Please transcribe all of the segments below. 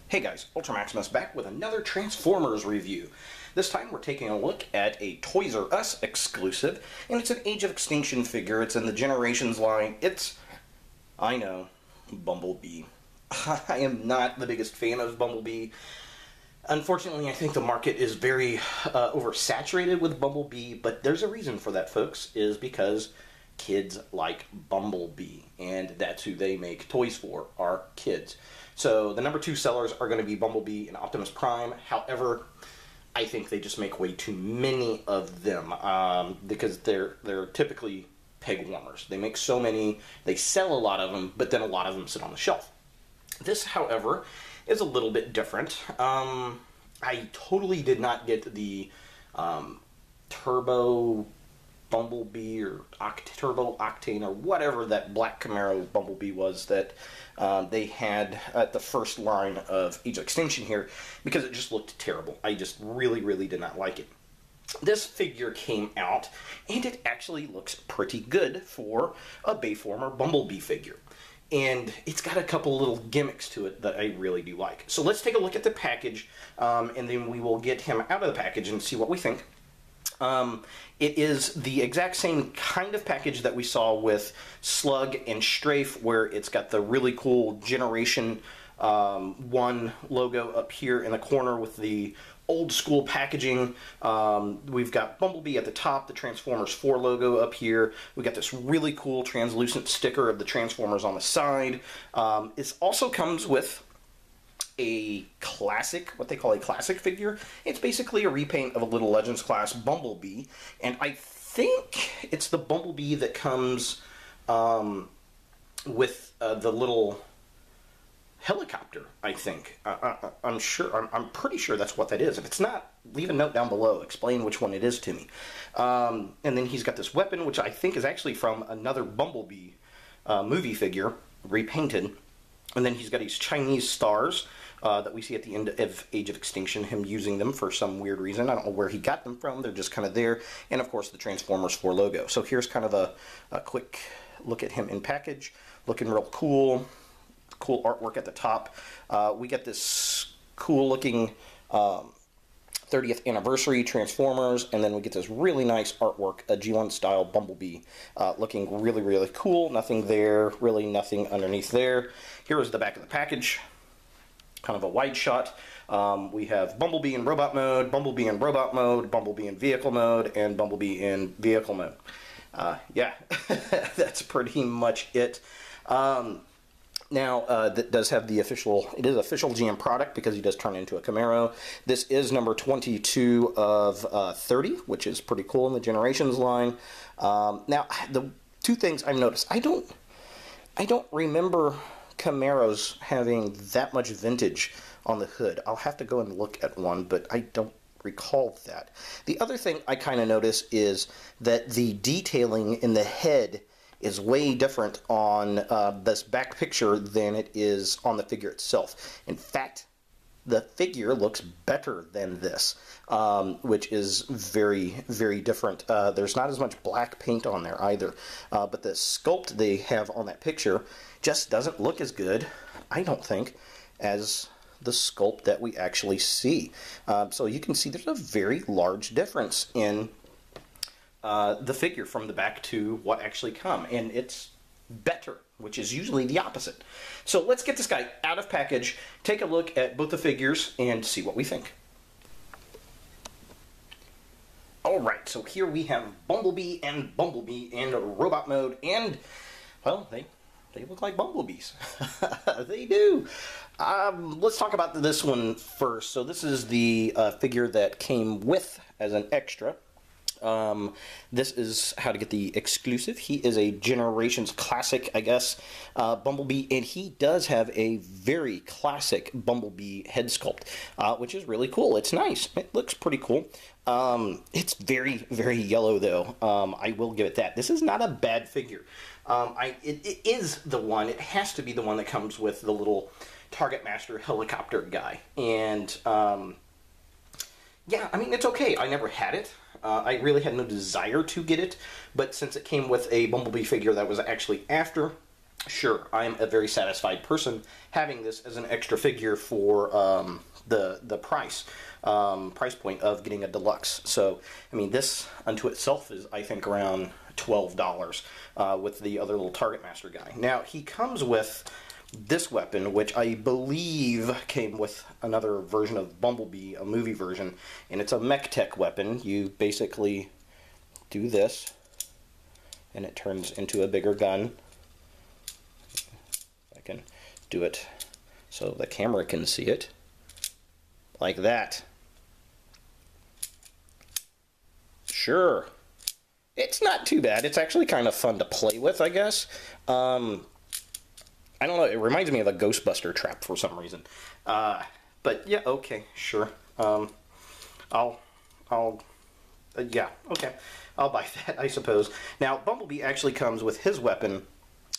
Hey guys, Ultra Maximus back with another Transformers review. This time we're taking a look at a Toys R Us exclusive, and it's an Age of Extinction figure. It's in the Generations line. It's, I know, Bumblebee. I am not the biggest fan of Bumblebee. Unfortunately, I think the market is very oversaturated with Bumblebee, but there's a reason for that, folks, is because kids like Bumblebee, and that's who they make toys for, are kids. So the number 2 sellers are going to be Bumblebee and Optimus Prime. However, I think they just make way too many of them because they're typically peg warmers. They make so many, they sell a lot of them, but then a lot of them sit on the shelf. This, however, is a little bit different. I totally did not get the Turbo Bumblebee or Turbo Octane or whatever that black Camaro Bumblebee was that they had at the first line of Age of Extinction here, because it just looked terrible. I just really did not like it. This figure came out, and it actually looks pretty good for a Bayformer Bumblebee figure. And it's got a couple little gimmicks to it that I really do like. So let's take a look at the package, and then we will get him out of the package and see what we think. It is the exact same kind of package that we saw with Slug and Strafe, where it's got the really cool Generation 1 logo up here in the corner with the old school packaging. We've got Bumblebee at the top, the Transformers 4 logo up here. We got this really cool translucent sticker of the Transformers on the side. It also comes with a classic, what they call a classic figure. It's basically a repaint of a Little Legends class Bumblebee, and I think it's the Bumblebee that comes with the little helicopter, I think. I'm pretty sure that's what that is. If it's not, leave a note down below. Explain which one it is to me. And then he's got this weapon, which I think is actually from another Bumblebee movie figure, repainted. And then he's got these Chinese stars that we see at the end of Age of Extinction, him using them for some weird reason. I don't know where he got them from. They're just kind of there. And, of course, the Transformers 4 logo. So here's kind of a quick look at him in package. Looking real cool. Cool artwork at the top. We get this cool-looking 30th anniversary Transformers, and then we get this really nice artwork, a G1-style Bumblebee, looking really cool. Nothing there, really nothing underneath there. Here is the back of the package, kind of a wide shot. We have Bumblebee in robot mode, Bumblebee in robot mode, Bumblebee in vehicle mode, and Bumblebee in vehicle mode. Yeah, that's pretty much it. Now, that does have the official, it is official GM product because he does turn into a Camaro. This is number 22 of 30, which is pretty cool in the Generations line. Now, the two things I've noticed, I don't remember Camaros having that much vintage on the hood. I'll have to go and look at one, but I don't recall that. The other thing I kind of notice is that the detailing in the head is way different on this back picture than it is on the figure itself. In fact, the figure looks better than this, which is very different. There's not as much black paint on there either, but the sculpt they have on that picture just doesn't look as good, I don't think, as the sculpt that we actually see. So you can see there's a very large difference in the figure from the back to what actually come, and it's better, which is usually the opposite. So let's get this guy out of package, take a look at both the figures, and see what we think. Alright, so here we have Bumblebee in robot mode, and, well, they look like bumblebees. They do. Let's talk about this one first. So this is the figure that came with as an extra. This is how to get the exclusive. He is a Generations classic, I guess, Bumblebee, and he does have a very classic Bumblebee head sculpt, which is really cool. It's nice. It looks pretty cool. It's very, very yellow, though. I will give it that. This is not a bad figure. It is the one. It has to be the one that comes with the little Target Master helicopter guy. And, yeah, I mean, it's okay. I never had it. I really had no desire to get it, but since it came with a Bumblebee figure that was actually after, sure, I am a very satisfied person having this as an extra figure for the price point of getting a deluxe. So, I mean, this unto itself is, I think, around $12 with the other little Target Master guy. Now, he comes with this weapon, which I believe came with another version of Bumblebee, a movie version, and it's a mech tech weapon. You basically do this, and it turns into a bigger gun. I can do it so the camera can see it, like that. Sure. It's not too bad. It's actually kind of fun to play with, I guess. I don't know, it reminds me of a Ghostbuster trap for some reason. But yeah, okay, sure. Yeah, okay. I'll buy that, I suppose. Now, Bumblebee actually comes with his weapon,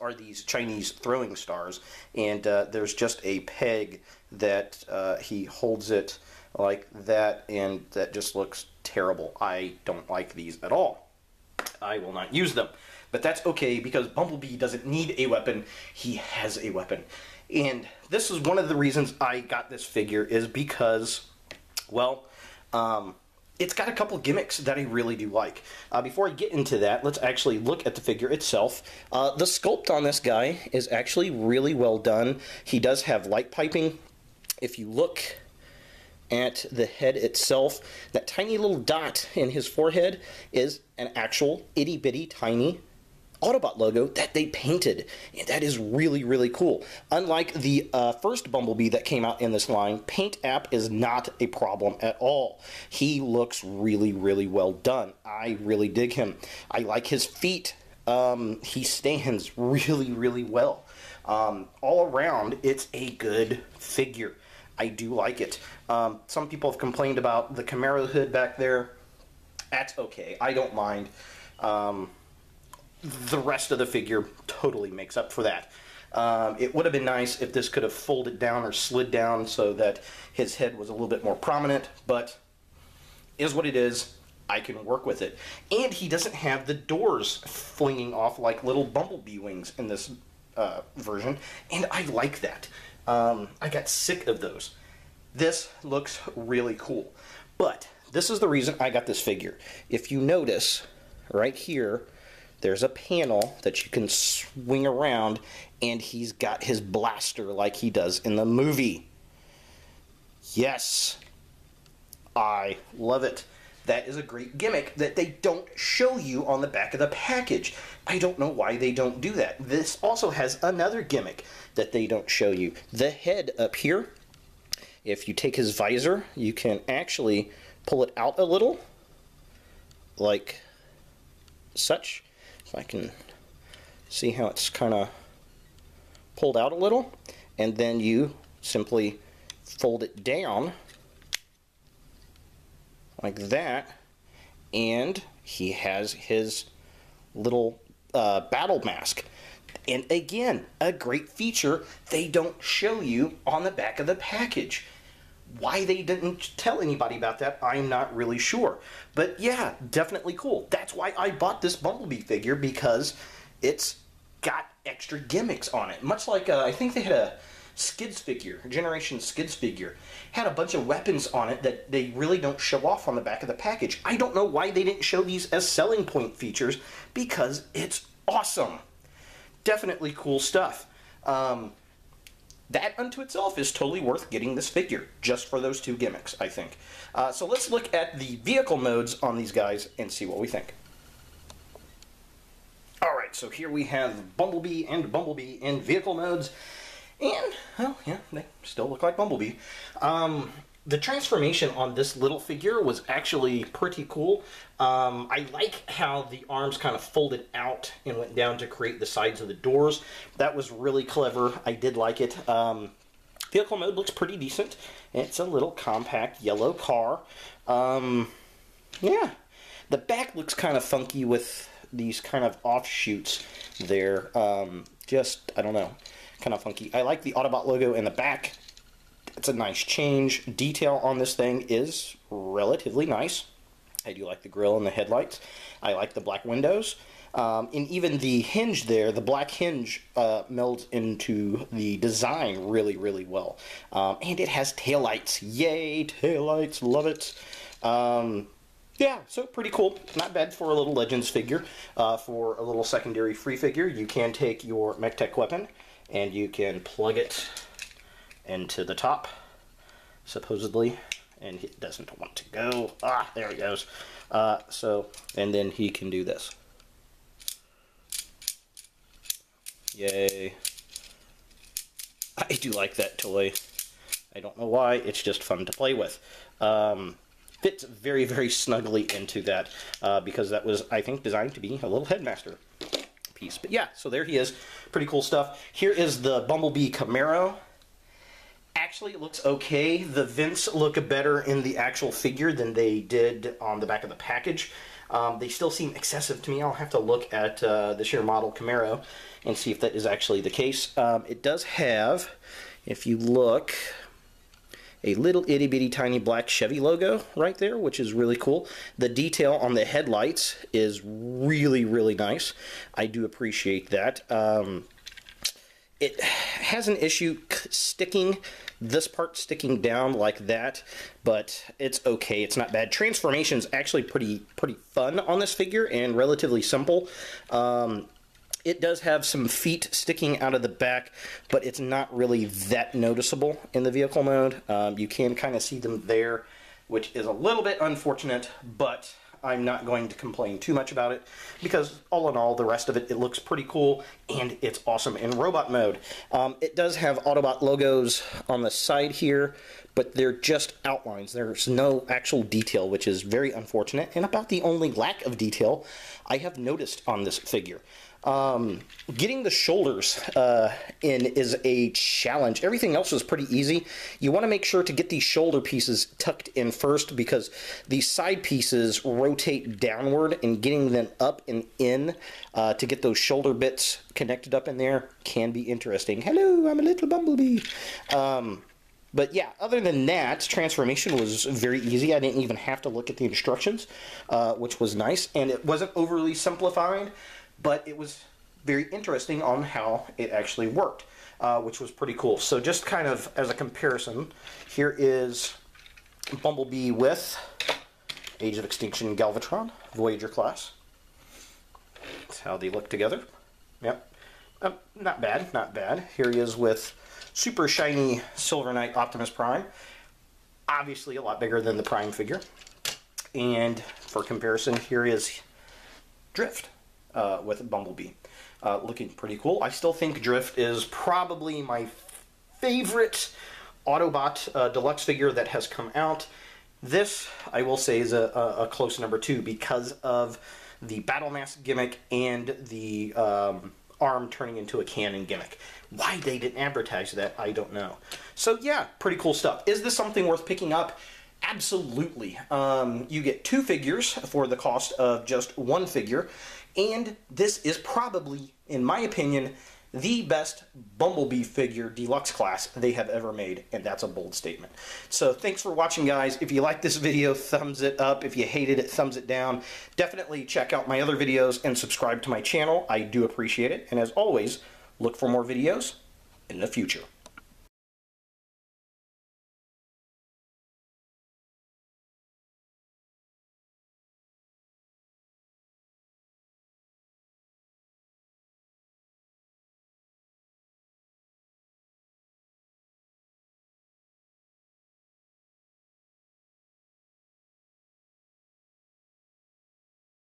are these Chinese throwing stars, and there's just a peg that he holds it like that, and that just looks terrible. I don't like these at all. I will not use them. But that's okay, because Bumblebee doesn't need a weapon. He has a weapon. And this is one of the reasons I got this figure, is because, well, it's got a couple gimmicks that I really do like. Before I get into that, let's actually look at the figure itself. The sculpt on this guy is actually really well done. He does have light piping. If you look at the head itself, that tiny little dot in his forehead is an actual itty-bitty tiny Autobot logo that they painted, and that is really, really cool. Unlike the first Bumblebee that came out in this line, paint app is not a problem at all. He looks really, really well done. I really dig him. I like his feet. He stands really, really well. All around, it's a good figure. I do like it. Some people have complained about the Camaro hood back there. That's okay. I don't mind. The rest of the figure totally makes up for that. It would have been nice if this could have folded down or slid down so that his head was a little bit more prominent, but is what it is. I can work with it. And he doesn't have the doors flinging off like little Bumblebee wings in this version, and I like that. I got sick of those. This looks really cool. But this is the reason I got this figure. If you notice, right here, there's a panel that you can swing around, and he's got his blaster like he does in the movie. Yes, I love it. That is a great gimmick that they don't show you on the back of the package. I don't know why they don't do that. This also has another gimmick that they don't show you. The head up here, if you take his visor, you can actually pull it out a little, like such. If I can see how it's kind of pulled out a little, and then you simply fold it down like that, and he has his little battle mask. And again, a great feature they don't show you on the back of the package. Why they didn't tell anybody about that, I'm not really sure. But yeah, definitely cool. That's why I bought this Bumblebee figure, because it's got extra gimmicks on it. Much like, I think they had a Skids figure, Generation Skids figure. Had a bunch of weapons on it that they really don't show off on the back of the package. I don't know why they didn't show these as selling point features, because it's awesome. Definitely cool stuff. That unto itself is totally worth getting this figure, just for those two gimmicks, I think. So let's look at the vehicle modes on these guys and see what we think. Alright, so here we have Bumblebee and Bumblebee in vehicle modes. And, well, yeah, they still look like Bumblebee. the transformation on this little figure was actually pretty cool. I like how the arms kind of folded out and went down to create the sides of the doors. That was really clever. I did like it. Vehicle mode looks pretty decent. It's a little compact yellow car. Yeah. The back looks kind of funky with these kind of offshoots there. Just, I don't know, kind of funky. I like the Autobot logo in the back. It's a nice change. Detail on this thing is relatively nice. I do like the grille and the headlights. I like the black windows. And even the hinge there, the black hinge melds into the design really, really well. And it has taillights. Yay, taillights, love it. Yeah, so pretty cool. Not bad for a little Legends figure. For a little secondary free figure, you can take your MechTech weapon and you can plug it into the top, supposedly, and it doesn't want to go. Ah, there it goes. And then he can do this. Yay. I do like that toy. I don't know why, it's just fun to play with. Fits very, very snugly into that, because that was, I think, designed to be a little headmaster piece. But yeah, so there he is. Pretty cool stuff. Here is the Bumblebee Camaro. Actually, it looks okay. The vents look better in the actual figure than they did on the back of the package. They still seem excessive to me. I'll have to look at the sheer model Camaro and see if that is actually the case. It does have, if you look, a little itty bitty tiny black Chevy logo right there, which is really cool. The detail on the headlights is really, really nice. I do appreciate that. It has an issue sticking, this part sticking down like that, but it's okay. It's not bad. Transformation's actually pretty fun on this figure and relatively simple. It does have some feet sticking out of the back, but it's not really that noticeable in the vehicle mode. You can kind of see them there, which is a little bit unfortunate, but I'm not going to complain too much about it, because all in all, the rest of it, it looks pretty cool, and it's awesome in robot mode. It does have Autobot logos on the side here, but they're just outlines. There's no actual detail, which is very unfortunate, and about the only lack of detail I have noticed on this figure. Getting the shoulders in is a challenge. Everything else is pretty easy. You want to make sure to get these shoulder pieces tucked in first, because these side pieces rotate downward, and getting them up and in to get those shoulder bits connected up in there can be interesting. Hello, I'm a little Bumblebee. But yeah, other than that, transformation was very easy. I didn't even have to look at the instructions, which was nice, and it wasn't overly simplified, but it was very interesting on how it actually worked, which was pretty cool. So just kind of as a comparison, here is Bumblebee with Age of Extinction Galvatron, Voyager class. That's how they look together. Yep. Not bad, not bad. Here he is with super shiny Silver Knight Optimus Prime. Obviously a lot bigger than the Prime figure. And for comparison, here is Drift with Bumblebee. Looking pretty cool. I still think Drift is probably my favorite Autobot deluxe figure that has come out. This, I will say, is a close number 2 because of the Battle Mask gimmick and the arm turning into a cannon gimmick. Why they didn't advertise that, I don't know. So yeah, pretty cool stuff. Is this something worth picking up? Absolutely. You get 2 figures for the cost of just 1 figure, and this is probably, in my opinion, the best Bumblebee figure deluxe class they have ever made, and that's a bold statement. So thanks for watching, guys. If you liked this video, thumbs it up. If you hated it, thumbs it down. Definitely check out my other videos and subscribe to my channel. I do appreciate it. And as always, look for more videos in the future.